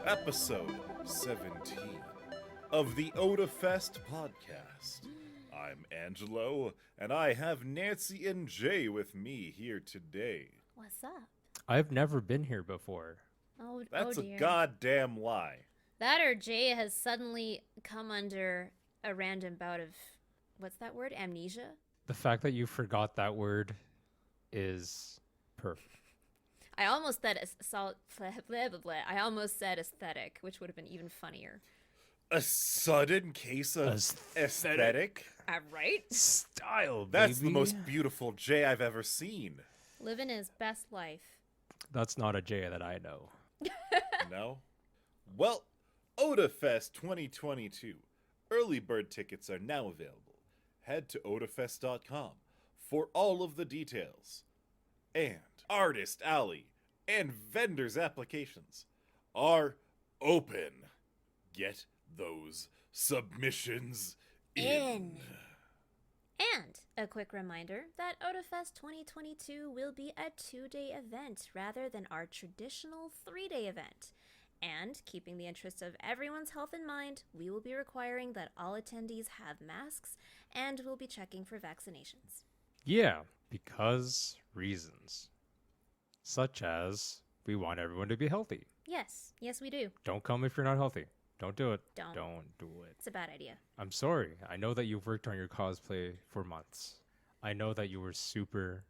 episode 17 of the Otafest podcast. I'm Angelo, and I have Nancy and Jay with me here today. What's up? I've never been here before. That's dear. a goddamn lie. That or Jay has suddenly come under a random bout of, what's that word? Amnesia? The fact that you forgot that word is perfect. I almost said I almost said aesthetic, which would have been even funnier. A sudden case of aesthetic? Right? Style, baby. That's the most beautiful Jay I've ever seen. Living his best life. That's not a J that I know. No? Well, Otafest 2022. Early bird tickets are now available. Head to otafest.com for all of the details. And Artist Alley and vendors' applications are open. Get those submissions in. And a quick reminder that Otafest 2022 will be a 2-day event rather than our traditional 3-day event. And, keeping the interests of everyone's health in mind, we will be requiring that all attendees have masks and we'll be checking for vaccinations. Yeah, because reasons. Such as, we want everyone to be healthy. Yes, we do. Don't come if you're not healthy. Don't do it. Don't. Don't do it. It's a bad idea. I'm sorry. I know that you've worked on your cosplay for months. I know that you were super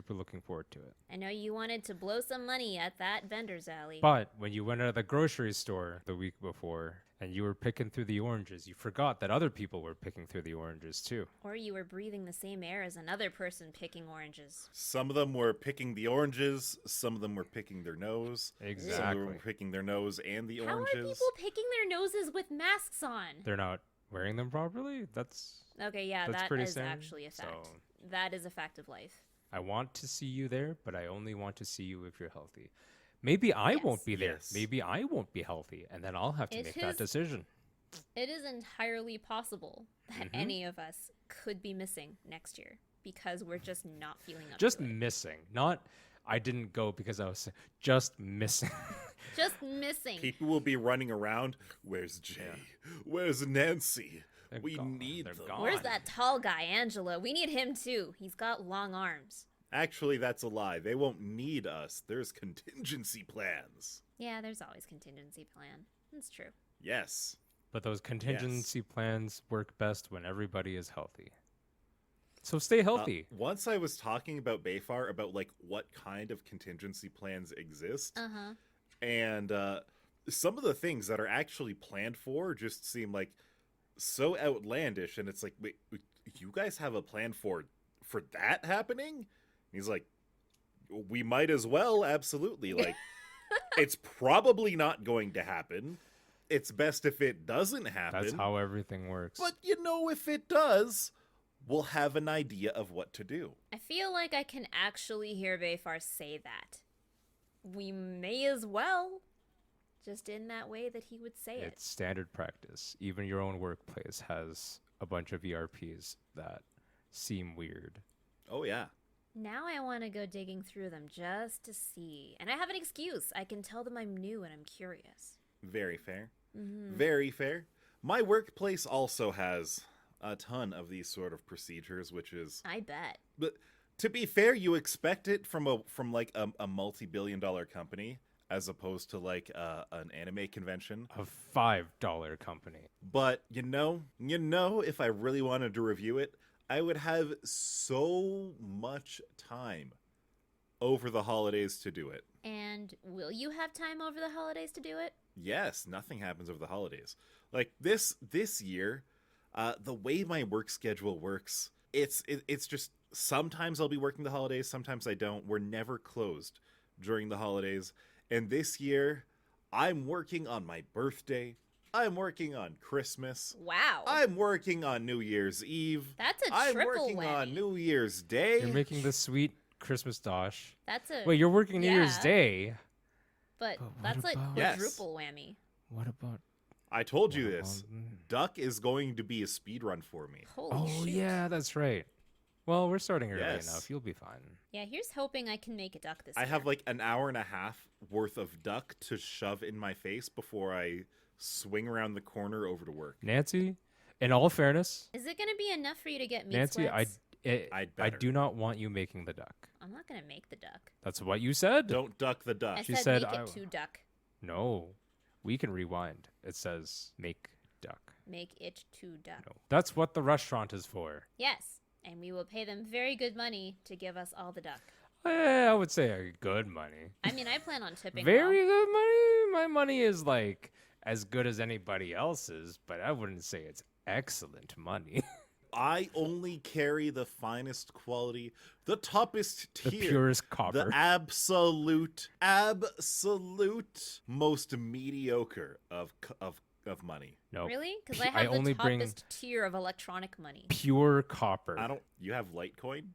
looking forward to it. I know you wanted to blow some money at that vendor's alley. But when you went out of the grocery store the week before and you were picking through the oranges, you forgot that other people were picking through the oranges too. Or you were breathing the same air as another person picking oranges. Some of them were picking the oranges, some of them were picking their nose. Exactly. Some of them were picking their nose and the How oranges. are people picking their noses with masks on? They're not wearing them properly? That's Okay, yeah, That's that pretty is standard, actually a fact. so- That is a fact of life. I want to see you there, but I only want to see you if you're healthy. Maybe I Yes. won't be there. Yes. Maybe I won't be healthy, and then I'll have to It make is- that decision. It is entirely possible that any of us could be missing next year because we're just not feeling up Just to it. missing, not I didn't go because I was sick. Just missing. Just missing. People will be running around. Where's Jay? Where's Nancy? They're We gone. need They're them. gone. Where's that tall guy, Angelo? We need him too. He's got long arms. Actually, that's a lie. They won't need us. There's contingency plans. Yeah, there's always contingency plan. That's true. Yes. But those contingency plans work best when everybody is healthy. So stay healthy. Once I was talking about Bayfar about like what kind of contingency plans exist, and some of the things that are actually planned for just seem like so outlandish, and it's like, wait, you guys have a plan for that happening? And he's like, we might as well, absolutely. Like, it's probably not going to happen. It's best if it doesn't happen. That's how everything works. But if it does, we'll have an idea of what to do. I feel like I can actually hear Bayfar say that. We may as well. Just in that way that he would say it. It's standard practice. Even your own workplace has a bunch of ERPs that seem weird. Oh, yeah. Now I want to go digging through them just to see. And I have an excuse. I can tell them I'm new and I'm curious. Very fair. Very fair. My workplace also has a ton of these sort of procedures, which is... I bet. But to be fair, you expect it from a multi-billion-dollar company as opposed to like an anime convention. A $5 company. But if I really wanted to review it, I would have so much time over the holidays to do it. And will you have time over the holidays to do it? Yes, nothing happens over the holidays. Like this year, the way my work schedule works, it's just sometimes I'll be working the holidays, sometimes I don't. We're never closed during the holidays. And this year, I'm working on my birthday. I'm working on Christmas. Wow. I'm working on New Year's Eve. That's a I'm triple working whammy. on New Year's Day. You're making the sweet Christmas dosh. That's a... Wait, you're working New Year's yeah. Day? But what that's like about- Yes. quadruple whammy. What about... I told you this. Duck is going to be a speed run for me. Holy Oh, shit. yeah, that's right. Well, we're starting early Yes. enough. You'll be fine. Yeah, here's hoping I can make a duck this I year. have like an hour and a half worth of duck to shove in my face before I swing around the corner over to work. Nancy, in all fairness, Is it going to be enough for you to get meat Nancy, sweats? I better. do not want you making the duck. I'm not going to make the duck. That's what you said. Don't duck the duck. I She said said make I- it to duck. No, we can rewind. It says make duck. Make it to duck. No, that's what the restaurant is for. Yes, and we will pay them very good money to give us all the duck. I would say good money. I mean, I plan on tipping Very well. good money. My money is like as good as anybody else's, but I wouldn't say it's excellent money. I only carry the finest quality, the toppest The tier, purest copper. the absolute most mediocre of money. No, Really? Because I I have the only bring- toppest tier of electronic money. pure copper. I don't. You have Litecoin?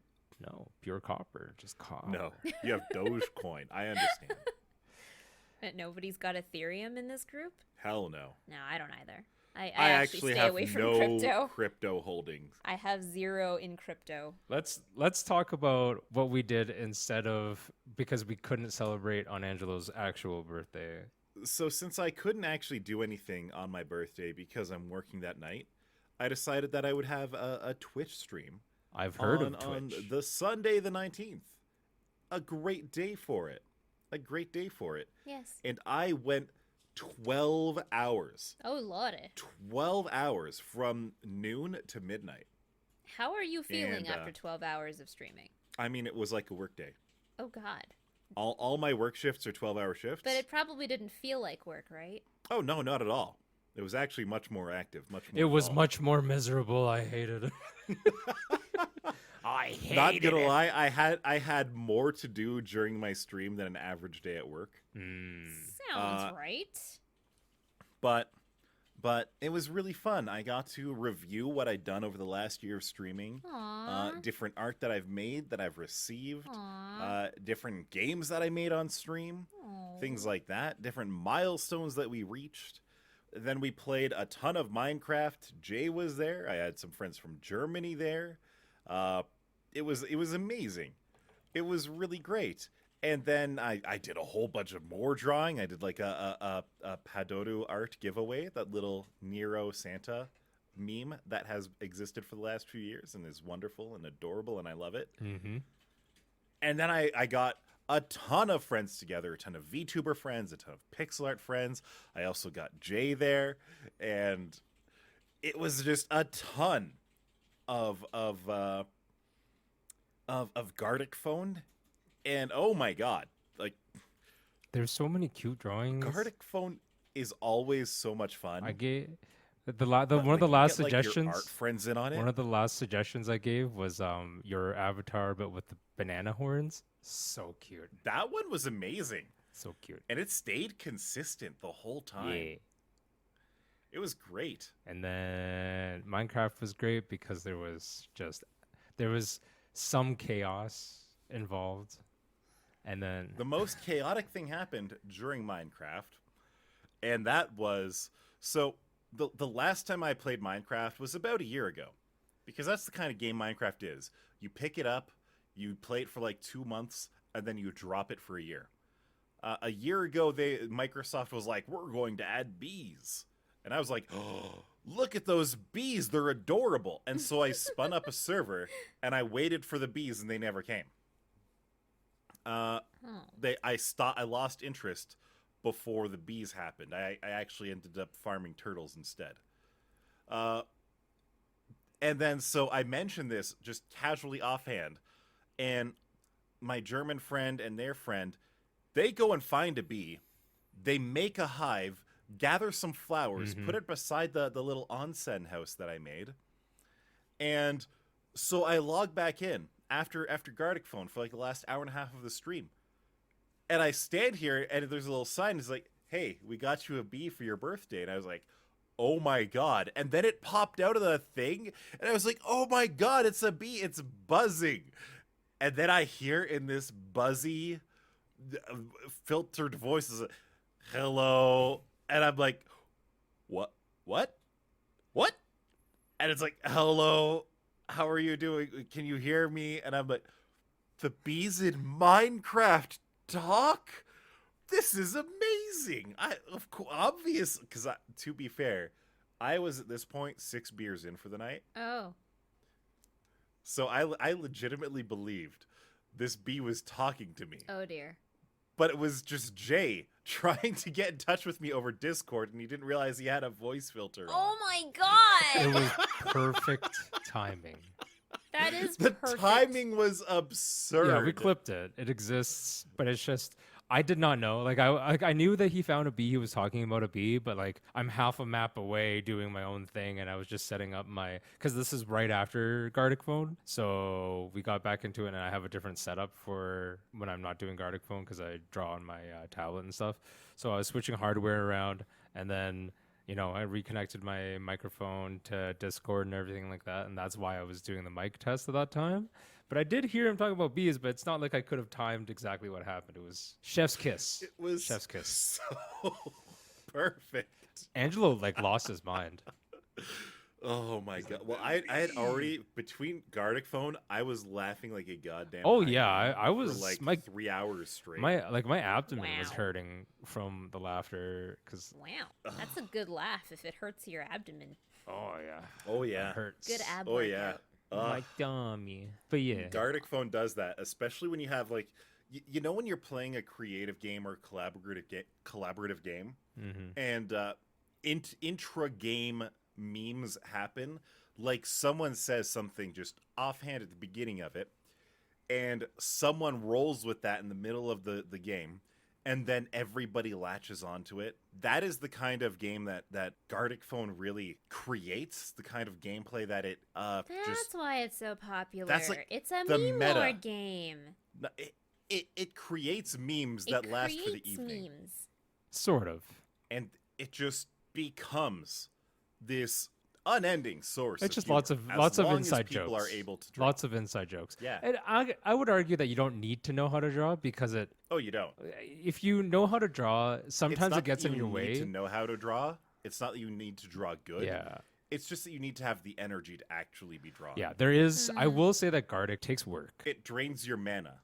No, pure copper. Just copper. No, you have Dogecoin. I understand. But nobody's got Ethereum in this group? Hell no. No, I don't either. I I actually stay have away from no crypto. holdings. I have 0 in crypto. Let's talk about what we did instead of because we couldn't celebrate on Angelo's actual birthday. So since I couldn't actually do anything on my birthday because I'm working that night, I decided that I would have a Twitch stream. I've heard on, of Twitch. on the Sunday the 19th. A great day for it. A great day for it. Yes. And I went 12 hours. Oh, lordy. 12 hours from noon to midnight. How are you feeling And, after 12 hours of streaming? I mean, it was like a work day. Oh, God. All my work shifts are 12-hour shifts. But it probably didn't feel like work, right? Oh, no, not at all. It was actually much more active, much more It was fun. much more miserable. I hated it. I hated Not gonna it. lie, I had more to do during my stream than an average day at work. Sounds right. But it was really fun. I got to review what I'd done over the last year of streaming. Aww. Different art that I've made, that I've received. Aww. Different games that I made on stream. Aw. Things like that. Different milestones that we reached. Then we played a ton of Minecraft. Jay was there. I had some friends from Germany there. It was amazing. It was really great. And then I did a whole bunch of more drawing. I did like a Padoru art giveaway, that little Nero Santa meme that has existed for the last few years and is wonderful and adorable, and I love it. Mm-hmm. And then I got a ton of friends together, a ton of VTuber friends, a ton of pixel art friends. I also got Jay there, and it was just a ton of Gardic phone. And oh my god, like There's so many cute drawings. Gardic phone is always so much fun. I gave one of the When last you get, like, your suggestions. art friends in on it. One of the last suggestions I gave was your avatar, but with the banana horns. So cute. That one was amazing, So cute. and it stayed consistent the whole time. Yeah. It was great. And then Minecraft was great because there was some chaos involved. And then The most chaotic thing happened during Minecraft, and that was so the last time I played Minecraft was about a year ago, because that's the kind of game Minecraft is. You pick it up, you play it for like 2 months, and then you drop it for a year. A year ago, Microsoft was like, "We're going to add bees," and I was like, "Oh, look at those bees! They're adorable!" And so I spun up a server, and I waited for the bees, and they never came. Oh. I lost interest before the bees happened. I actually ended up farming turtles instead. And then so I mentioned this just casually offhand, and my German friend and their friend, they go and find a bee, they make a hive, gather some flowers, put it beside the little onsen house that I made, and so I log back in after Gardic phone for like the last hour and a half of the stream. And I stand here, and there's a little sign. It's like, "Hey, we got you a bee for your birthday." And I was like, "Oh my god!" And then it popped out of the thing, and I was like, "Oh my god, it's a bee! It's buzzing!" And then I hear in this buzzy, filtered voice, "Hello," and I'm like, "What? And it's like, "Hello." how are you doing? Can you hear me? And I'm like, the bees in Minecraft talk? This is amazing. Obvious, because to be fair, I was at this point 6 beers in for the night. Oh. So I legitimately believed this bee was talking to me. Oh, dear. But it was just Jay trying to get in touch with me over Discord, and he didn't realize he had a voice filter on. Oh, my God. It was perfect timing. That is The perfect. timing was absurd. Yeah, we clipped it. It exists, but it's just I did not know. Like I knew that he found a bee. He was talking about a bee, but like I'm half a map away doing my own thing, and I was just setting up my because this is right after Gartic Phone, so we got back into it, and I have a different setup for when I'm not doing Gartic Phone because I draw on my tablet and stuff. So I was switching hardware around, and then. I reconnected my microphone to Discord and everything like that, and that's why I was doing the mic test at that time. But I did hear him talking about bees, but it's not like I could have timed exactly what happened. It was chef's kiss. It was chef's kiss. So perfect. Angelo lost his mind. Oh my god! Well, I had already between Gartic Phone, I was laughing like a goddamn. Oh hyena yeah, I was for like 3 hours straight. my abdomen was Wow. hurting from the laughter because Wow. That's a good laugh if it hurts your abdomen. oh yeah, Oh yeah. it hurts. Good ab Oh yeah. workout. My tummy. But yeah, Gartic Phone does that, especially when you have like, when you're playing a creative game or collaborative game, and intra game memes happen. Like someone says something just offhand at the beginning of it, and someone rolls with that in the middle of the game, and then everybody latches onto it. That is the kind of game that Gartic Phone really creates, the kind of gameplay that it That's just why it's so popular. That's like it's a the meme meta. lord game. it creates memes that last for the creates evening. memes. sort of. And it just becomes this unending source. It's just humor, lots of as long as inside people jokes. are able to draw. Lots of inside jokes. Yeah. And I would argue that you don't need to know how to draw because Oh, you don't. if you know how to draw, It's sometimes not it gets that in you your need way. to know how to draw. It's not that you need to draw good. Yeah. It's just that you need to have the energy to actually be drawn. Yeah, there is. I will say that Gartic takes work. It drains your mana.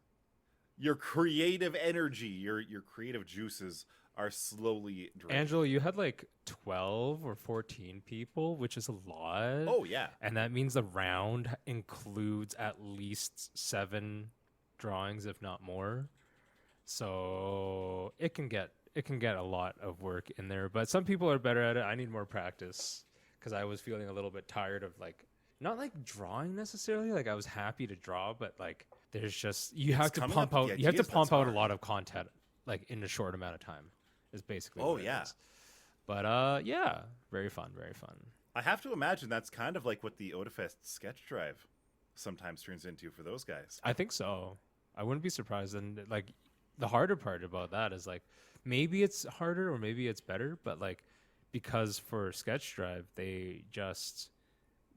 Your creative energy, your creative juices are slowly drained. Angelo, you had like 12 or 14 people, which is a lot. Oh, yeah. And that means the round includes at least 7 drawings, if not more. So it can get a lot of work in there. But some people are better at it. I need more practice because I was feeling a little bit tired of not drawing necessarily. Like I was happy to draw, but like there's just you have to coming pump up with out. the You have to ideas pump that's out a hard. lot of content like in a short amount of time. Is basically. Oh, what it yeah. is. But yeah, very fun, very fun. I have to imagine that's kind of like what the Otafest sketch drive sometimes turns into for those guys. I think so. I wouldn't be surprised. And like the harder part about that is like maybe it's harder or maybe it's better, but like because for sketch drive they just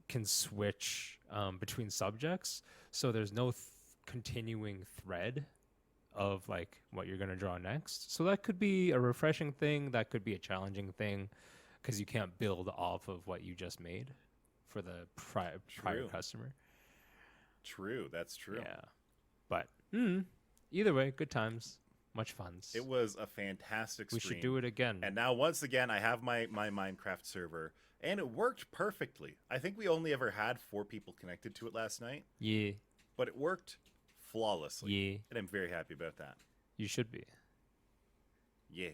can switch between subjects, so there's no continuing thread of like what you're going to draw next. So that could be a refreshing thing, that could be a challenging thing because you can't build off of what you just made for the prior customer. True, that's true. Yeah. But either way, good times, much funs. It was a fantastic We stream. should do it again. And now, once again, I have my Minecraft server, and it worked perfectly. I think we only ever had 4 people connected to it last night, Yeah, but it worked flawlessly. yeah, And I'm very happy about that. you should be. Yeah.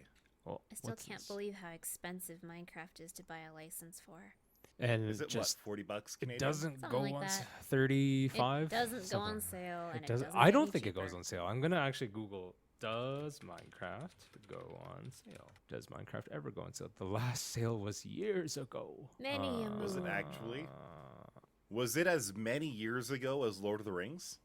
Well, I still what's can't this? believe how expensive Minecraft is to buy a license for. And Is it just what, $40 Canadian? it doesn't Something go like on that. 35. It doesn't go Something. on sale, and It doesn't. doesn't I get don't any think it goes cheaper. on sale. I'm gonna actually Google. Does Minecraft go on sale? Does Minecraft ever go on sale? The last sale was years ago. Many a Was it moon. actually? Was it as many years ago as Lord of the Rings?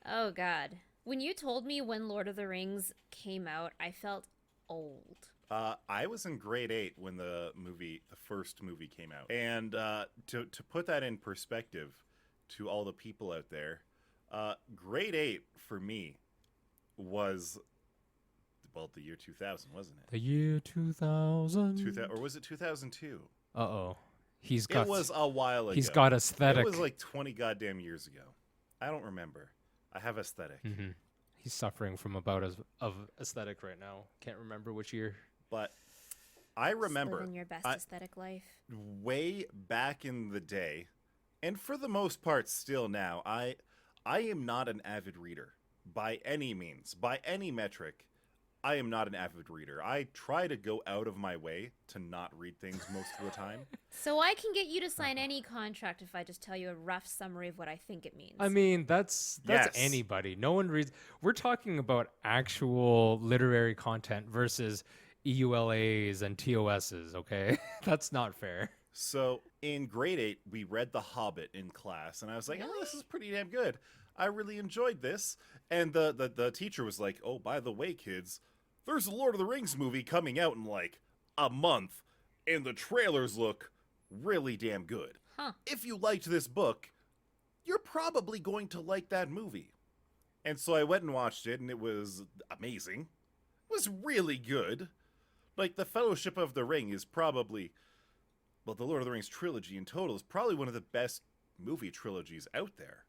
Oh god. When you told me when Lord of the Rings came out, I felt old. I was in grade 8 when the first movie came out. And to put that in perspective to all the people out there, grade 8 for me was, well, the year 2000, wasn't it? The year 2000. Or was it 2002? Uh-oh. He's It got was a while ago. he's got It aesthetic. was like 20 goddamn years ago. I don't remember. I have aesthetic. Mm-hmm. He's suffering from a bout of aesthetic right now. Can't remember which year. But I remember living your best I- aesthetic life. way back in the day, and for the most part still now, I am not an avid reader by any means, by any metric. I am not an avid reader. I try to go out of my way to not read things most of the time. So I can get you to sign any contract if I just tell you a rough summary of what I think it means. I mean, that's Yes. anybody. No one reads. We're talking about actual literary content versus EULAs and TOSs, okay? That's not fair. So in grade 8, we read The Hobbit in class, and I was like, oh, this is pretty damn good. I really enjoyed this. And the teacher was like, oh, by the way, kids, there's a Lord of the Rings movie coming out in like a month, and the trailers look really damn good. Huh. If you liked this book, you're probably going to like that movie. And so I went and watched it, and it was amazing. It was really good. Like, the Fellowship of the Ring is probably... Well, the Lord of the Rings trilogy in total is probably one of the best movie trilogies out there.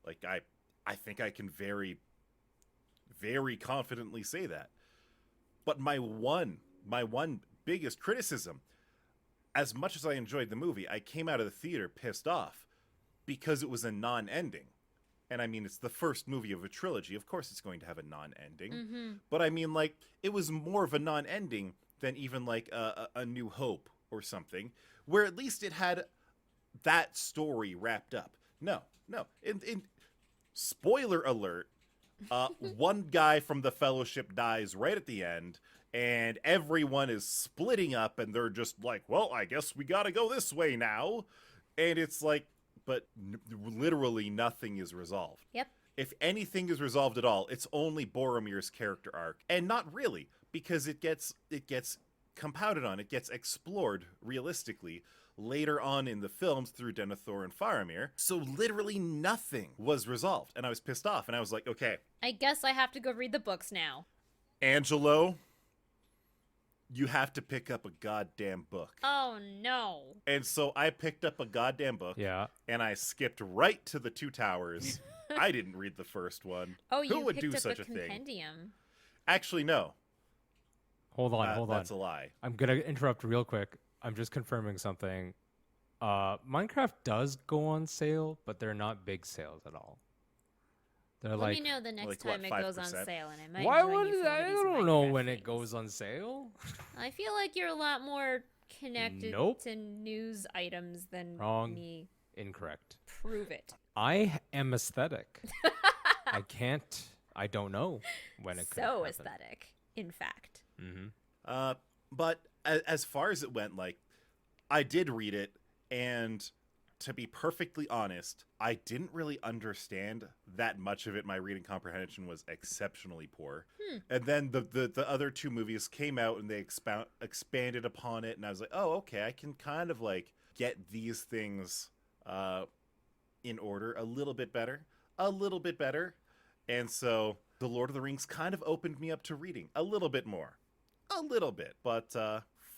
Like, I think I can very, very confidently say that. But my one biggest criticism, as much as I enjoyed the movie, I came out of the theater pissed off because it was a non-ending. And I mean, it's the first movie of a trilogy. Of course it's going to have a non-ending. Mm-hmm. But I mean, like, it was more of a non-ending than even, like, a New Hope or something, where at least it had that story wrapped up. No. In spoiler alert, one guy from the Fellowship dies right at the end, and everyone is splitting up, and they're just like, well, I guess we gotta go this way now. And it's like, but literally nothing is resolved. Yep. If anything is resolved at all, it's only Boromir's character arc. And not really, because it gets compounded on, it gets explored realistically later on in the films through Denethor and Faramir. So literally nothing was resolved. And I was pissed off, and I was like, okay, I guess I have to go read the books now. Angelo, you have to pick up a goddamn book. Oh, no. And so I picked up a goddamn book, Yeah. and I skipped right to the Two Towers. I didn't read the first one. Oh, Who you would picked do up such a a thing? compendium. Actually, no. Hold on. That's a lie. I'm gonna interrupt real quick. I'm just confirming something. Minecraft does go on sale, but they're not big sales at all. They're Let like, me know the next like, time what, it goes on 5%? sale, and I might why join would you for one I of these don't know Minecraft when it things. goes on sale. I feel like you're a lot more connected Nope. to news items than Wrong. me. Incorrect. Prove it. I am aesthetic. I don't know when it could So happen. aesthetic, in fact. Mm-hmm. But as far as it went, like, I did read it, and to be perfectly honest, I didn't really understand that much of it. My reading comprehension was exceptionally poor. And then the other two movies came out, and they expanded upon it, and I was like, oh, okay, I can kind of, like, get these things in order a little bit better. And so The Lord of the Rings kind of opened me up to reading a little bit more. A little bit, but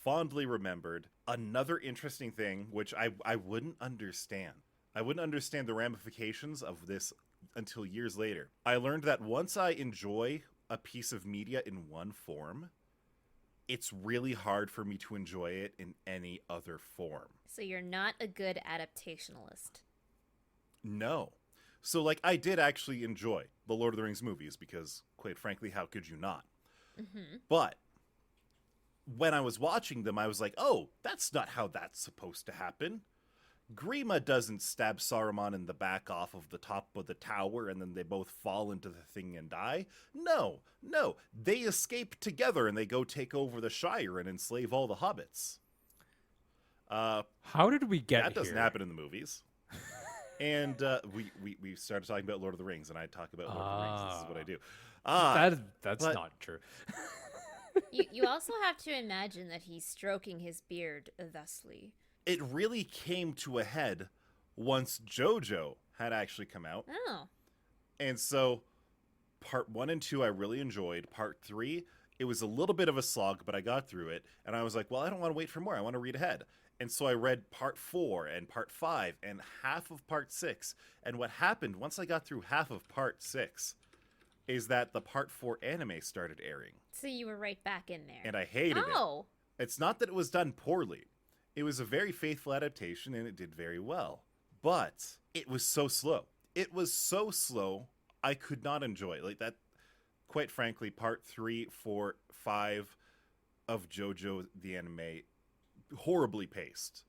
fondly remembered. Another interesting thing, which I wouldn't understand. I wouldn't understand the ramifications of this until years later. I learned that once I enjoy a piece of media in one form, it's really hard for me to enjoy it in any other form. So you're not a good adaptationalist. No. So, like, I did actually enjoy the Lord of the Rings movies because, quite frankly, how could you not? Mm-hmm. But when I was watching them, I was like, oh, that's not how that's supposed to happen. Grima doesn't stab Saruman in the back off of the top of the tower and then they both fall into the thing and die. No. They escape together and they go take over the Shire and enslave all the hobbits. How did we get That doesn't here? happen in the movies. And we started talking about Lord of the Rings, and I talk about Lord of the Rings. This is what I do. That's but- not true. You also have to imagine that he's stroking his beard thusly. It really came to a head once JoJo had actually come out. Oh. And so part 1 and 2 I really enjoyed. Part 3, it was a little bit of a slog, but I got through it. And I was like, well, I don't want to wait for more. I want to read ahead. And so I read part 4 and part 5 and half of part 6. And what happened once I got through half of part 6 is that the part 4 anime started airing. So you were right back in there. And I hated it. Oh. It's not that it was done poorly. It was a very faithful adaptation and it did very well. But it was so slow. It was so slow, I could not enjoy it. Like that, quite frankly, part 3, 4, 5 of JoJo the anime, horribly paced.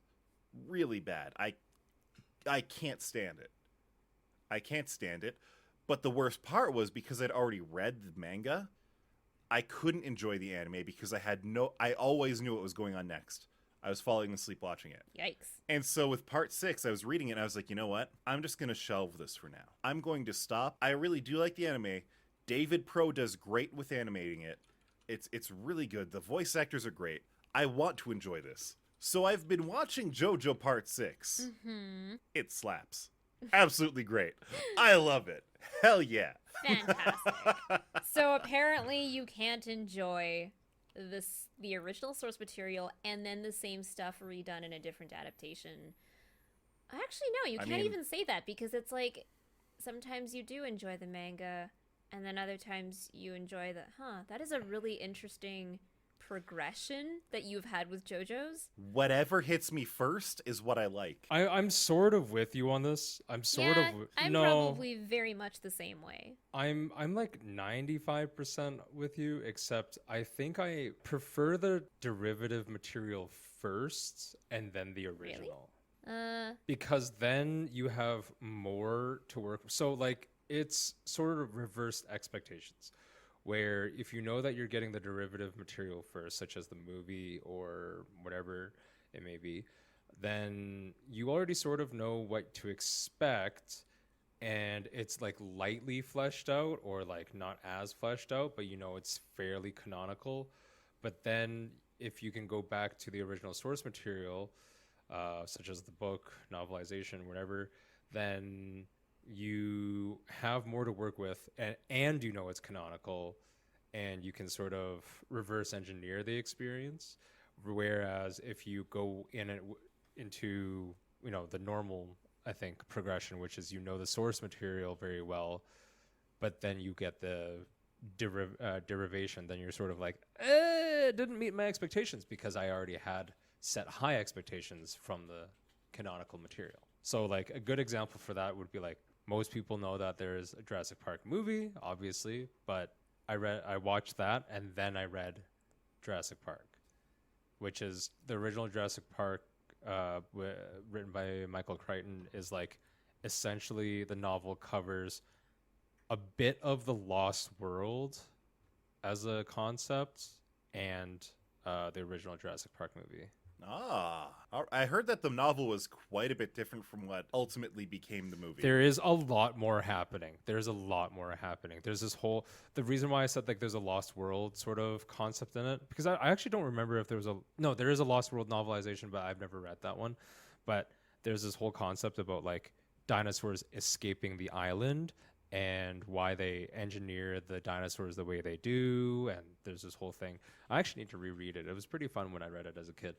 Really bad. I can't stand it. I can't stand it. But the worst part was because I'd already read the manga, I couldn't enjoy the anime because I always knew what was going on next. I was falling asleep watching it. Yikes. And so with part 6, I was reading it and I was like, you know what? I'm just going to shelve this for now. I'm going to stop. I really do like the anime. David Pro does great with animating it. It's really good. The voice actors are great. I want to enjoy this. So I've been watching JoJo Part 6. Mm-hmm. It slaps. Absolutely great. I love it. Hell yeah. Fantastic. So apparently you can't enjoy the original source material and then the same stuff redone in a different adaptation. Actually, no, you can't even say that because it's like sometimes you do enjoy the manga and then other times you enjoy that is a really interesting progression that you've had with JoJo's. Whatever hits me first is what I like. I'm sort of with you on this. I'm probably very much the same way. I'm like 95% with you, except I think I prefer the derivative material first and then the original. Really? Because then you have more to work with. So like it's sort of reversed expectations. Where if you know that you're getting the derivative material first, such as the movie or whatever it may be, then you already sort of know what to expect, and it's like lightly fleshed out or like not as fleshed out, but you know it's fairly canonical. But then if you can go back to the original source material, such as the book, novelization, whatever, then you have more to work with and you know it's canonical and you can sort of reverse engineer the experience, whereas if you go into the normal, I think, progression, which is the source material very well, but then you get the derivation, then you're sort of like, it didn't meet my expectations because I already had set high expectations from the canonical material. So like a good example for that would be like, most people know that there's a Jurassic Park movie, obviously, but I watched that and then I read Jurassic Park, which is the original Jurassic Park, written by Michael Crichton, is like essentially the novel covers a bit of the Lost World as a concept and the original Jurassic Park movie. I heard that the novel was quite a bit different from what ultimately became the movie. There is a lot more happening. There's this whole, the reason why I said like there's a Lost World sort of concept in it, because I actually don't remember if there is a Lost World novelization, but I've never read that one. But there's this whole concept about like dinosaurs escaping the island and why they engineer the dinosaurs the way they do. And there's this whole thing. I actually need to reread it. It was pretty fun when I read it as a kid.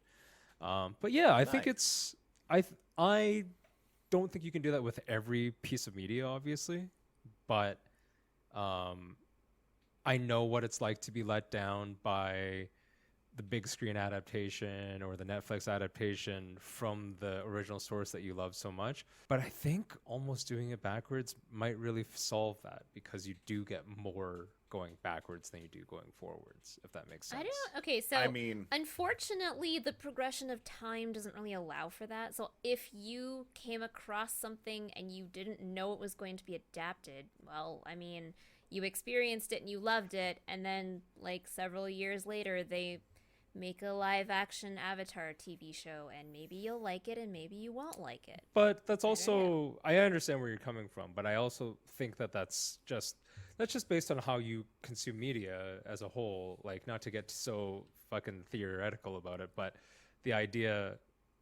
But yeah, I think it's, I don't think you can do that with every piece of media, obviously, but I know what it's like to be let down by the big screen adaptation or the Netflix adaptation from the original source that you love so much. But I think almost doing it backwards might really solve that, because you do get more going backwards than you do going forwards, if that makes sense. Unfortunately, the progression of time doesn't really allow for that. So if you came across something and you didn't know it was going to be adapted, well, I mean, you experienced it and you loved it, and then like several years later they make a live action Avatar TV show, and maybe you'll like it and maybe you won't like it. But that's also, I understand where you're coming from, but I also think that that's just based on how you consume media as a whole. Like, not to get so fucking theoretical about it, but the idea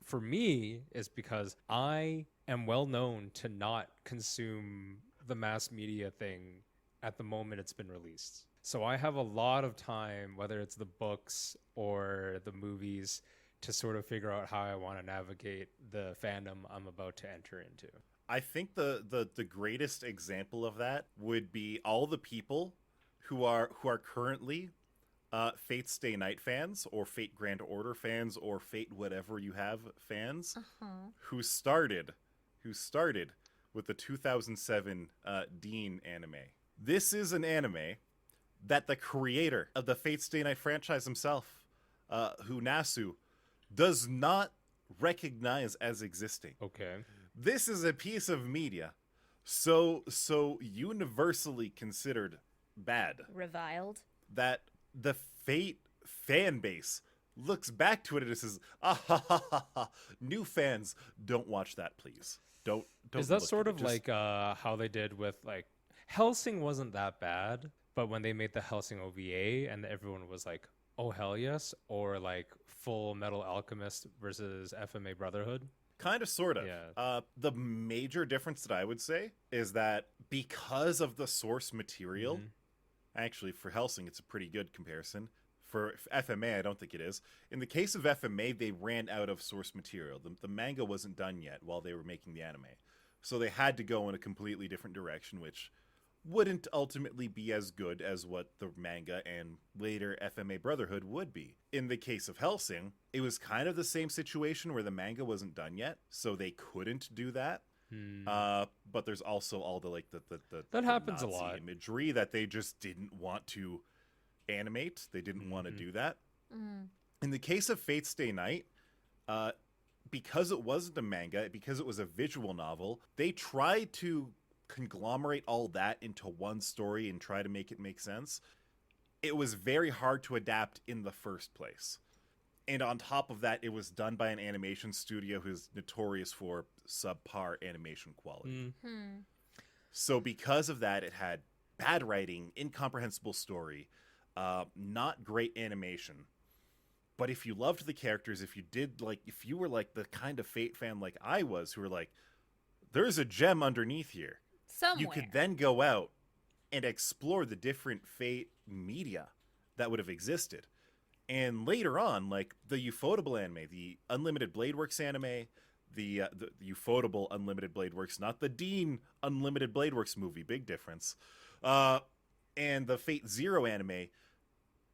for me is because I am well known to not consume the mass media thing at the moment it's been released. So I have a lot of time, whether it's the books or the movies, to sort of figure out how I want to navigate the fandom I'm about to enter into. I think the greatest example of that would be all the people who are currently Fate Stay Night fans, or Fate Grand Order fans, or Fate whatever you have fans, who started with the 2007 Dean anime. This is an anime that the creator of the Fate Stay Night franchise himself, Hunasu, does not recognize as existing. Okay. This is a piece of media so universally considered bad, reviled, that the Fate fan base looks back to it and it says, ah ha ha ha ha, new fans, don't watch that, please. Don't. Is that sort of like how they did with, like, Hellsing wasn't that bad, but when they made the Hellsing OVA and everyone was like, oh hell yes, or like Full Metal Alchemist versus FMA Brotherhood? Kind of, sort of. Yeah. The major difference that I would say is that because of the source material, actually for Hellsing it's a pretty good comparison. For FMA, I don't think it is. In the case of FMA, they ran out of source material. The manga wasn't done yet while they were making the anime. So they had to go in a completely different direction, which wouldn't ultimately be as good as what the manga and later FMA Brotherhood would be. In the case of Hellsing, it was kind of the same situation where the manga wasn't done yet, so they couldn't do that. But there's also all the that happens Nazi a lot imagery that they just didn't want to animate. They didn't want to do that. In the case of Fate Stay Night, because it wasn't a manga, because it was a visual novel, they tried to conglomerate all that into one story and try to make it make sense. It was very hard to adapt in the first place. And on top of that, it was done by an animation studio who's notorious for subpar animation quality. So because of that, it had bad writing, incomprehensible story, not great animation. But if you loved the characters, if you were like the kind of Fate fan like I was, who were like, there's a gem underneath here. Somewhere. You could then go out and explore the different Fate media that would have existed. And later on, like the Ufotable anime, the Unlimited Blade Works anime, the Ufotable Unlimited Blade Works, not the Dean Unlimited Blade Works movie, big difference, and the Fate Zero anime,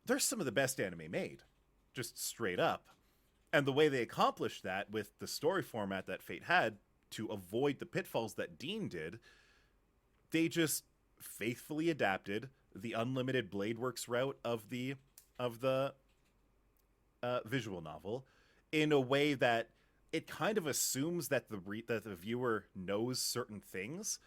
they're some of the best anime made, just straight up. And the way they accomplished that with the story format that Fate had to avoid the pitfalls that Dean did, they just faithfully adapted the Unlimited Blade Works route of the visual novel in a way that it kind of assumes that the viewer knows certain things,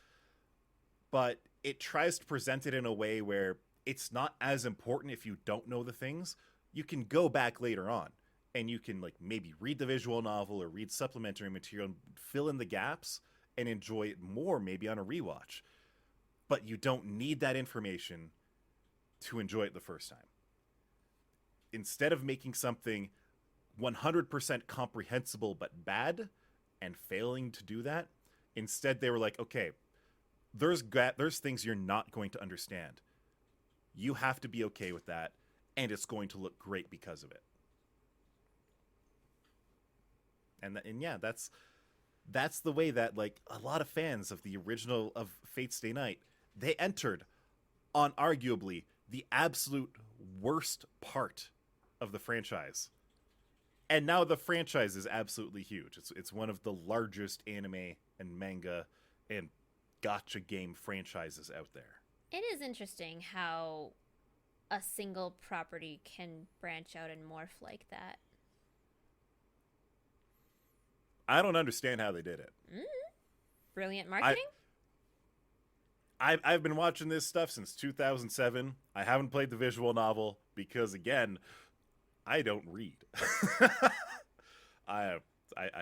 but it tries to present it in a way where it's not as important if you don't know the things. You can go back later on and you can like maybe read the visual novel or read supplementary material and fill in the gaps and enjoy it more maybe on a rewatch. But you don't need that information to enjoy it the first time. Instead of making something 100% comprehensible but bad and failing to do that, instead they were like, okay, there's things you're not going to understand. You have to be okay with that, and it's going to look great because of it. And yeah, that's the way that like a lot of fans of the original of Fate Stay Night, they entered on arguably the absolute worst part of the franchise. And now the franchise is absolutely huge. It's one of the largest anime and manga and gacha game franchises out there. It is interesting how a single property can branch out and morph like that. I don't understand how they did it. Brilliant marketing? I've been watching this stuff since 2007. I haven't played the visual novel because, again, I don't read. I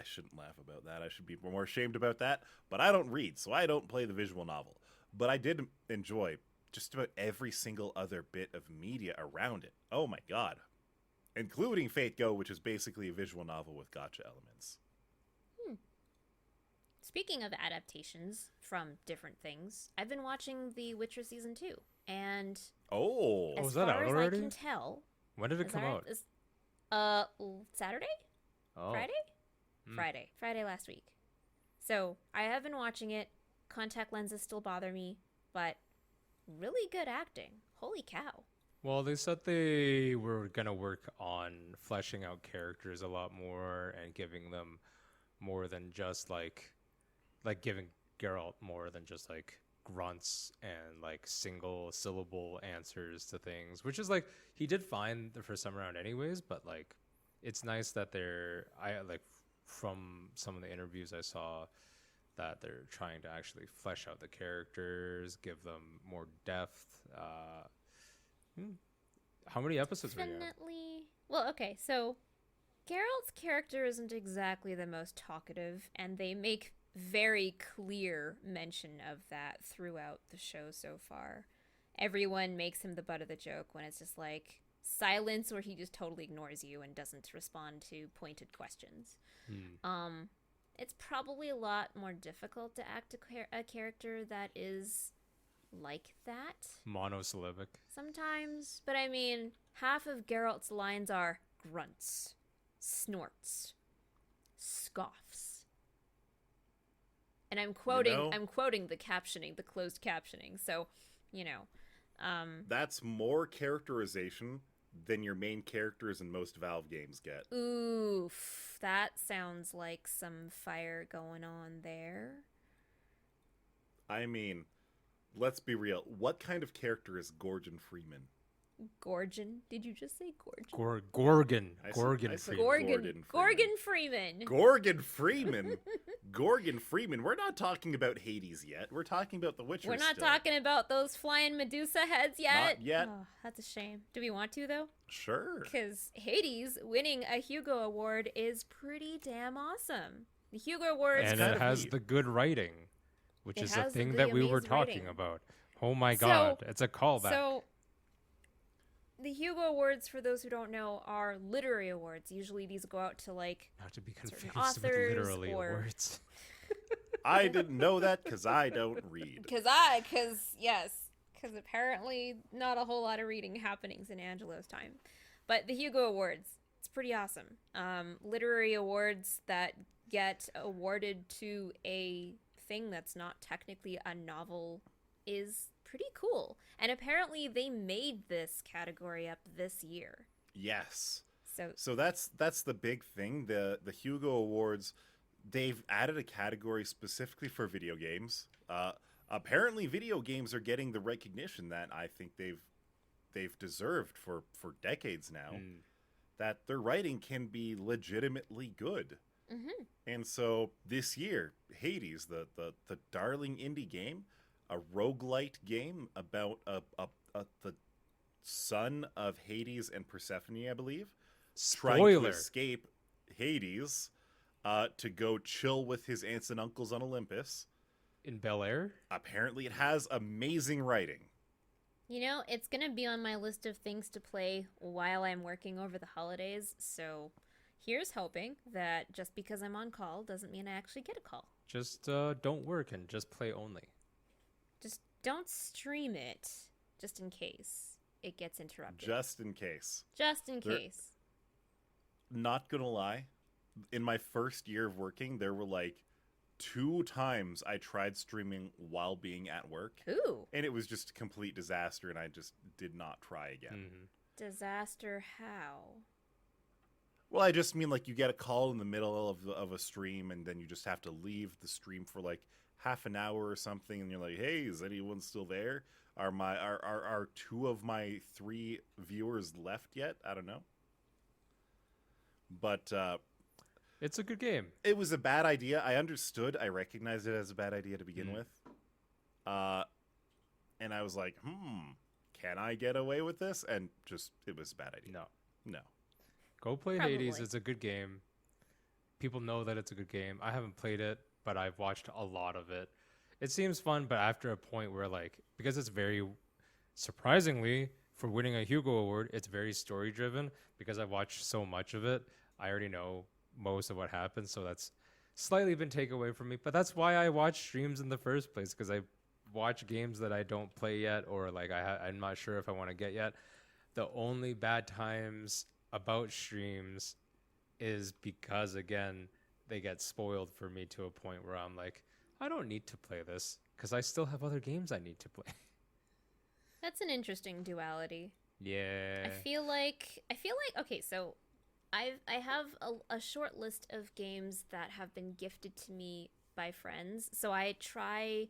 shouldn't laugh about that. I should be more ashamed about that. But I don't read, so I don't play the visual novel. But I did enjoy just about every single other bit of media around it. Oh my god. Including Fate Go, which is basically a visual novel with gacha elements. Speaking of adaptations from different things, I've been watching The Witcher Season 2. And oh, as is that far out as already? I can tell... When did it come out? Saturday? Oh. Friday. Friday last week. So I have been watching it. Contact lenses still bother me, but really good acting. Holy cow. Well, they said they were gonna work on fleshing out characters a lot more and giving them more than just like giving Geralt more than just like grunts and like single syllable answers to things, which is like he did fine the first time around anyways, but like it's nice that from some of the interviews I saw that they're trying to actually flesh out the characters, give them more depth. How many episodes were you in? Definitely. Well, okay, so Geralt's character isn't exactly the most talkative, and they make very clear mention of that throughout the show so far. Everyone makes him the butt of the joke when it's just like silence or he just totally ignores you and doesn't respond to pointed questions. It's probably a lot more difficult to act a character that is like that. Monosyllabic. Sometimes, but I mean, half of Geralt's lines are grunts, snorts, scoffs. And I'm quoting the captioning, the closed captioning. So, That's more characterization than your main characters in most Valve games get. Oof, that sounds like some fire going on there. I mean, let's be real. What kind of character is Gordon Freeman? Gorgon? Did you just say Gorgon? Gorgon. I Gorgon. said Gorgon Freeman. Gordon Freeman. Gordon Freeman. We're not talking about Hades yet. We're talking about The Witcher. We're not still. talking about those flying Medusa heads yet. Not yet. Oh, that's a shame. Do we want to, though? Sure. Because Hades winning a Hugo Award is pretty damn awesome. The Hugo Awards... And it has the good writing, which is the thing that we were talking about. Oh my god, it's a callback. So, the Hugo Awards, for those who don't know, are literary awards. Usually these go out to, like, not to be confused with authors literally or... awards. I didn't know that because I don't read. Because apparently not a whole lot of reading happenings in Angelo's time. But the Hugo Awards, it's pretty awesome. Literary awards that get awarded to a thing that's not technically a novel is pretty cool. And apparently they made this category up this year. Yes. So that's the big thing. The Hugo Awards, they've added a category specifically for video games. Apparently video games are getting the recognition that I think they've deserved for decades now. That their writing can be legitimately good. Mm-hmm. And so this year, Hades, the darling indie game, a roguelite game about the son of Hades and Persephone, I believe, trying to escape Hades to go chill with his aunts and uncles on Olympus. In Bel Air? Apparently it has amazing writing. You know, it's going to be on my list of things to play while I'm working over the holidays, so here's hoping that just because I'm on call doesn't mean I actually get a call. Just don't work and just play only. Just don't stream it, just in case it gets interrupted. Just in case. Just in case. Not gonna lie, in my first year of working, there were like 2 times I tried streaming while being at work. Ooh. And it was just a complete disaster, and I just did not try again. Mm-hmm. Disaster how? Well, I just mean like you get a call in the middle of a stream, and then you just have to leave the stream for like half an hour or something, and you're like, hey, is anyone still there? Are 2 of my 3 viewers left yet? I don't know. But it's a good game. It was a bad idea. I understood. I recognized it as a bad idea to begin with. And I was like, can I get away with this? And just, it was a bad idea. No. Go play Probably. Hades. It's a good game. People know that it's a good game. I haven't played it, but I've watched a lot of it. It seems fun, but after a point where, like, because it's very, surprisingly, for winning a Hugo Award, it's very story-driven. Because I've watched so much of it, I already know most of what happens, so that's slightly been taken away from me. But that's why I watch streams in the first place, because I watch games that I don't play yet, or, like, I'm not sure if I want to get yet. The only bad times about streams is because, again, they get spoiled for me to a point where I'm like, I don't need to play this because I still have other games I need to play. That's an interesting duality. Yeah. I feel like okay, so I have a short list of games that have been gifted to me by friends. So I try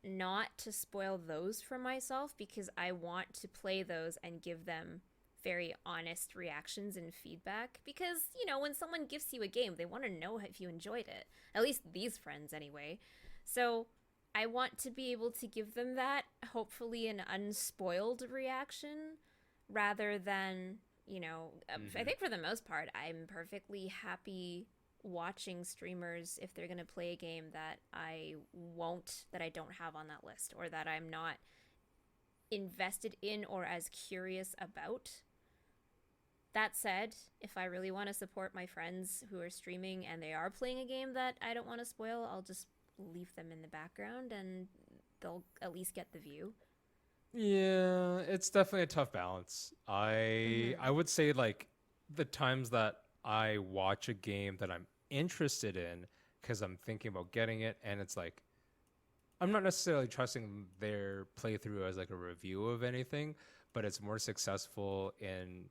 not to spoil those for myself because I want to play those and give them very honest reactions and feedback because, when someone gifts you a game, they want to know if you enjoyed it. At least these friends anyway. So I want to be able to give them that, hopefully an unspoiled reaction rather than, I think for the most part, I'm perfectly happy watching streamers if they're going to play a game that I don't have on that list or that I'm not invested in or as curious about. That said, if I really want to support my friends who are streaming and they are playing a game that I don't want to spoil, I'll just leave them in the background and they'll at least get the view. Yeah, it's definitely a tough balance. I would say like the times that I watch a game that I'm interested in because I'm thinking about getting it, and it's like I'm not necessarily trusting their playthrough as like a review of anything, but it's more successful in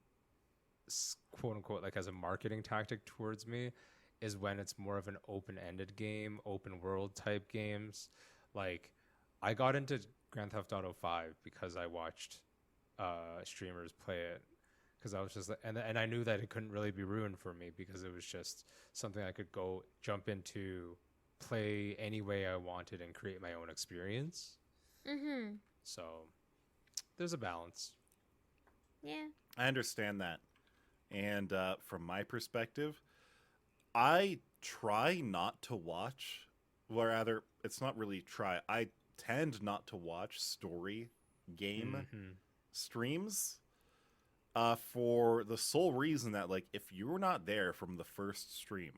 quote unquote like as a marketing tactic towards me is when it's more of an open-ended game, open world type games. Like I got into Grand Theft Auto 5 because I watched streamers play it because I was just and I knew that it couldn't really be ruined for me because it was just something I could go jump into, play any way I wanted and create my own experience. So there's a balance. Yeah. I understand that. And from my perspective, I try not to watch, or rather, it's not really try. I tend not to watch story game streams for the sole reason that, like, if you're not there from the first stream,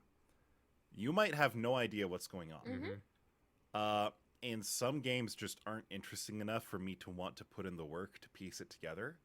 you might have no idea what's going on. And some games just aren't interesting enough for me to want to put in the work to piece it together.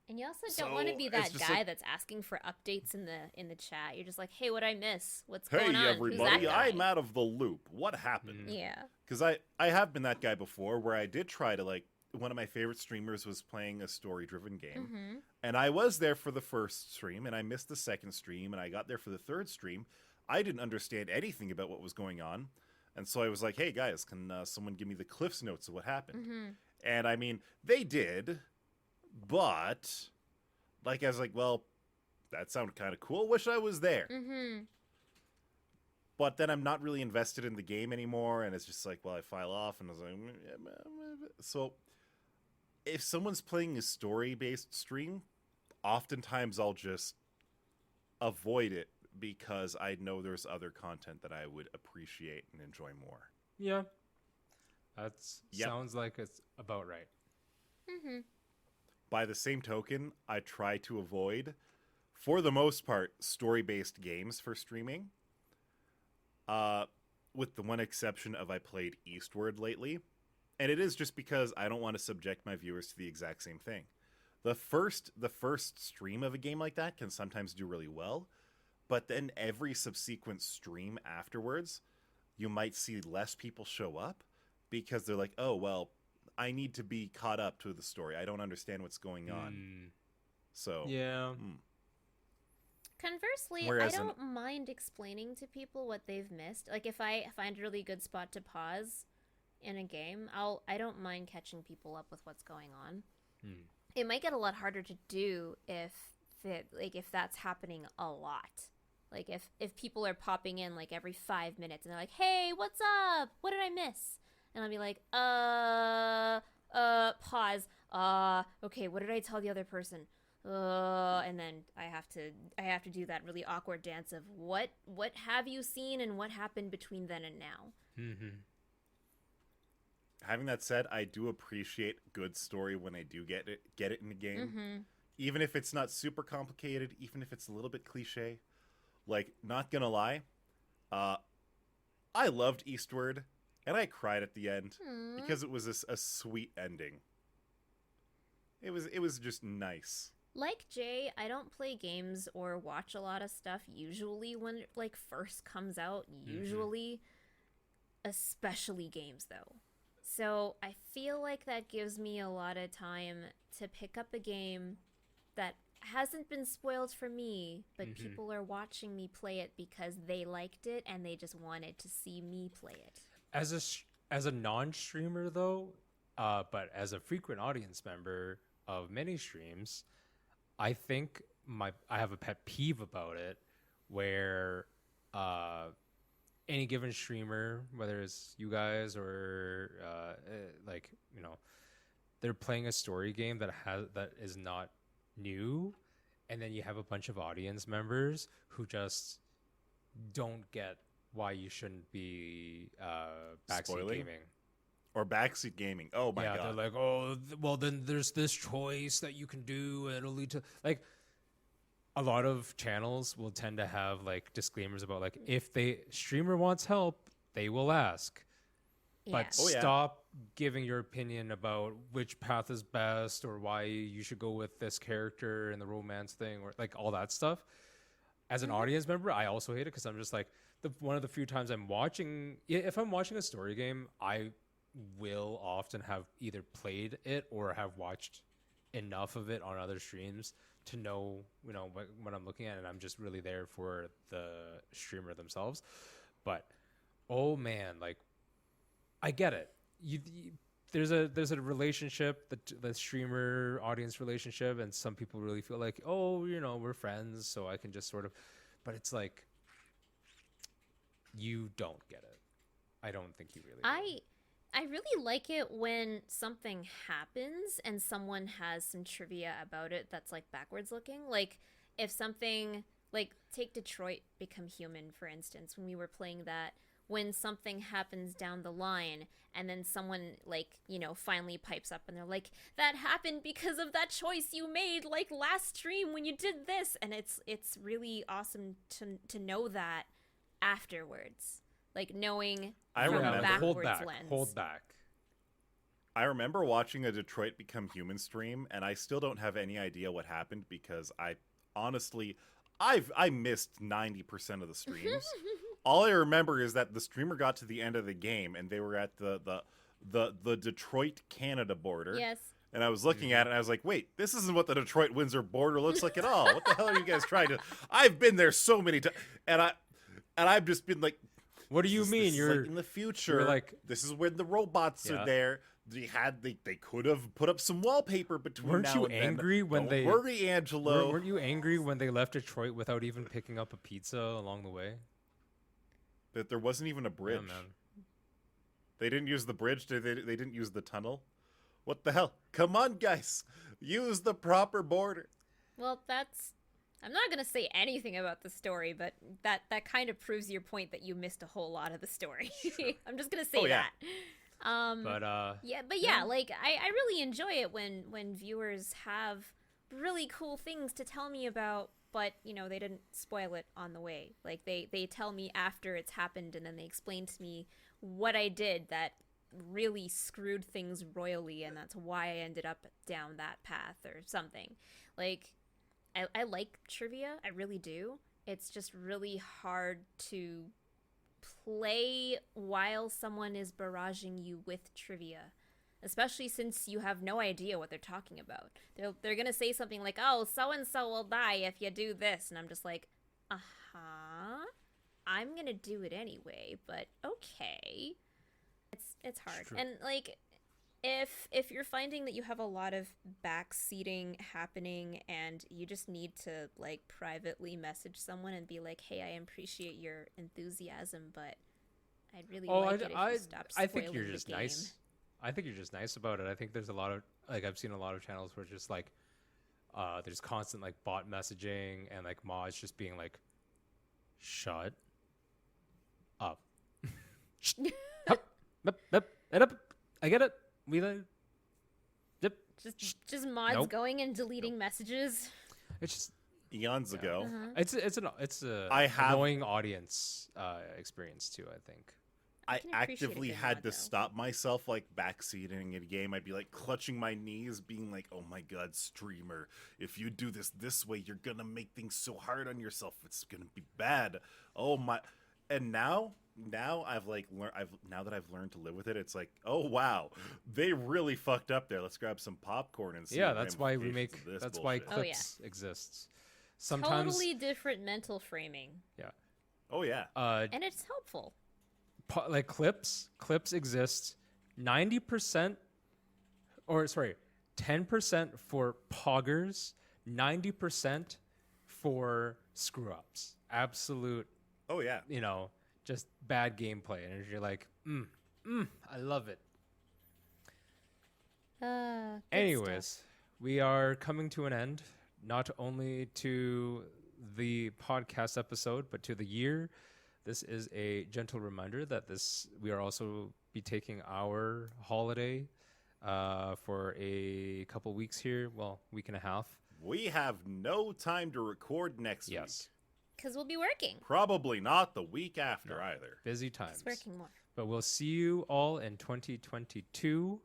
And you also don't want to be that guy that's asking for updates in the chat. You're just like, hey, what'd I miss? What's going on? Hey, everybody, I'm out of the loop. What happened? Yeah. Because I have been that guy before where I did try to, like, one of my favorite streamers was playing a story-driven game. And I was there for the first stream, and I missed the second stream, and I got there for the third stream. I didn't understand anything about what was going on. And so I was like, hey, guys, can someone give me the Cliff's Notes of what happened? And, I mean, they did... But, like, I was like, well, that sounded kind of cool. Wish I was there. But then I'm not really invested in the game anymore, and it's just like, well, I file off, and I was like... So, if someone's playing a story-based stream, oftentimes I'll just avoid it because I know there's other content that I would appreciate and enjoy more. Yeah. That sounds like it's about right. By the same token, I try to avoid, for the most part, story-based games for streaming. With the one exception of I played Eastward lately. And it is just because I don't want to subject my viewers to the exact same thing. The first stream of a game like that can sometimes do really well, but then every subsequent stream afterwards, you might see less people show up because they're like, oh, well, I need to be caught up to the story. I don't understand what's going on. So yeah. Conversely, Whereas I don't mind explaining to people what they've missed. Like if I find a really good spot to pause in a game, I don't mind catching people up with what's going on. It might get a lot harder to do if that's happening a lot. Like if people are popping in like every 5 minutes and they're like, "Hey, what's up? What did I miss?" And I'll be like, pause. Okay, what did I tell the other person? And then I have to do that really awkward dance of what have you seen and what happened between then and now. Having that said, I do appreciate good story when I do get it in the game. Even if it's not super complicated, even if it's a little bit cliche. Like, not gonna lie, I loved Eastward. And I cried at the end because it was a sweet ending. It was just nice. Like Jay, I don't play games or watch a lot of stuff usually when it like first comes out, usually, especially games though. So I feel like that gives me a lot of time to pick up a game that hasn't been spoiled for me, but people are watching me play it because they liked it and they just wanted to see me play it. As a non-streamer though, but as a frequent audience member of many streams, I think I have a pet peeve about it, where any given streamer, whether it's you guys or like they're playing a story game that is not new, and then you have a bunch of audience members who just don't get why you shouldn't be backseat Spoiling? gaming. Or backseat gaming. Oh my Yeah, god. they're like, oh, well, then there's this choice that you can do, and it'll lead to like a lot of channels will tend to have like disclaimers about like if the streamer wants help, they will ask. But Yeah. Oh, yeah. stop giving your opinion about which path is best or why you should go with this character and the romance thing or like all that stuff. As an audience member, I also hate it because I'm just like one of the few times if I'm watching a story game, I will often have either played it or have watched enough of it on other streams to know what I'm looking at, and I'm just really there for the streamer themselves. But oh man, like I get it. There's a relationship, the streamer audience relationship, and some people really feel like, oh, we're friends, so I can just sort of. But it's like you don't get it. I don't think you really. Do. I really like it when something happens and someone has some trivia about it that's like backwards looking. Like if something like take Detroit Become Human for instance, when we were playing that, when something happens down the line and then someone like, finally pipes up and they're like, that happened because of that choice you made like last stream when you did this, and it's really awesome to know that afterwards. Like knowing I from remember. a backwards Hold lens. back. I remember watching a Detroit Become Human stream, and I still don't have any idea what happened because I honestly, I missed 90% of the streams. All I remember is that the streamer got to the end of the game, and they were at the Detroit Canada border. Yes. And I was looking at it, and I was like, wait, this isn't what the Detroit Windsor border looks like at all. What the hell are you guys trying to? I've been there so many times, and I've just been like, What do you this mean? is You're like in the future. like This is when the robots Yeah. are there. They could have put up some wallpaper between. Weren't now you and then. angry when Don't they- worry, Angelo? weren't you angry when they left Detroit without even picking up a pizza along the way? That there wasn't even a bridge. Yeah, man. They didn't use the bridge. They didn't use the tunnel. What the hell? Come on, guys. Use the proper border. Well, I'm not going to say anything about the story, but that kind of proves your point that you missed a whole lot of the story. I'm just going to say Oh, yeah. that. But Yeah, like I really enjoy it when viewers have really cool things to tell me about, but they didn't spoil it on the way. Like they tell me after it's happened, and then they explain to me what I did that really screwed things royally, and that's why I ended up down that path or something. Like I like trivia, I really do. It's just really hard to play while someone is barraging you with trivia, especially since you have no idea what they're talking about. They're gonna say something like, oh, so and so will die if you do this, and I'm just like, I'm gonna do it anyway, but okay. It's hard. True. And like if you're finding that you have a lot of backseating happening and you just need to like privately message someone and be like, hey, I appreciate your enthusiasm, but I'd really like it if you stopped spoiling I think you're the just game. nice. I think you're just nice about it. I think there's a lot of like I've seen a lot of channels where just like there's constant like bot messaging and like mods just being like, shut up. Up. I get it. We like. Yep. Just mods Nope. going and deleting messages. It's just Eons ago. Uh-huh. it's a I have- annoying audience experience too. I think. I can appreciate a actively good had mod, to though. stop myself, like backseating in a game. I'd be like clutching my knees, being like, "Oh my god, streamer! If you do this way, you're gonna make things so hard on yourself. It's gonna be bad." Oh my! And now I've like learned. Now that I've learned to live with it, it's like, oh wow, they really fucked up there. Let's grab some popcorn and see. Yeah, the that's why we ramifications make. of this That's why bullshit. Oh, yeah. clips exists. Sometimes, Totally different mental framing, yeah. Oh yeah. and it's helpful. Like clips exist 90%, or sorry, 10% for poggers, 90% for screw ups, absolute, Oh yeah. just bad gameplay, and you're like, I love it. Good Anyways, stuff. we are coming to an end, not only to the podcast episode, but to the year. This is a gentle reminder that we are also be taking our holiday for a couple weeks here. Well, week and a half. We have no time to record next week. Yes, Because we'll be working. Probably not the week after either. busy times. It's working more. But we'll see you all in 2022.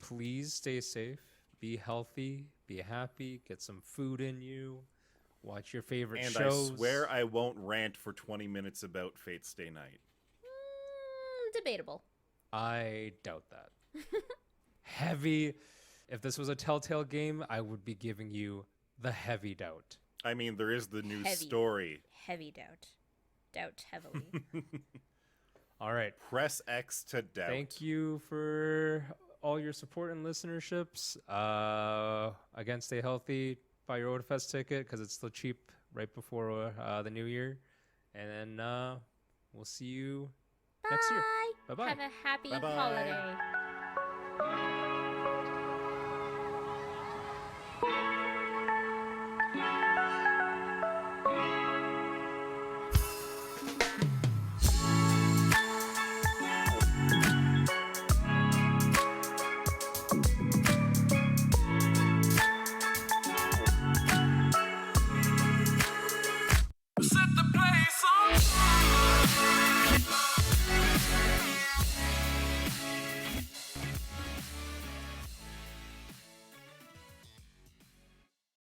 Please stay safe, be healthy, be happy, get some food in you, watch your favorite And shows. I swear I won't rant for 20 minutes about Fate's Day Night. Debatable. I doubt that. Heavy. If this was a Telltale game, I would be giving you the heavy doubt. I mean, there is the new Heavy. story. Heavy doubt. Doubt heavily. All right. Press X to doubt. Thank you for all your support and listenerships. Again, stay healthy. Buy your Otafest ticket because it's still cheap right before the new year. And then we'll see you next year. Bye. Bye-bye. Have a happy Bye-bye. holiday.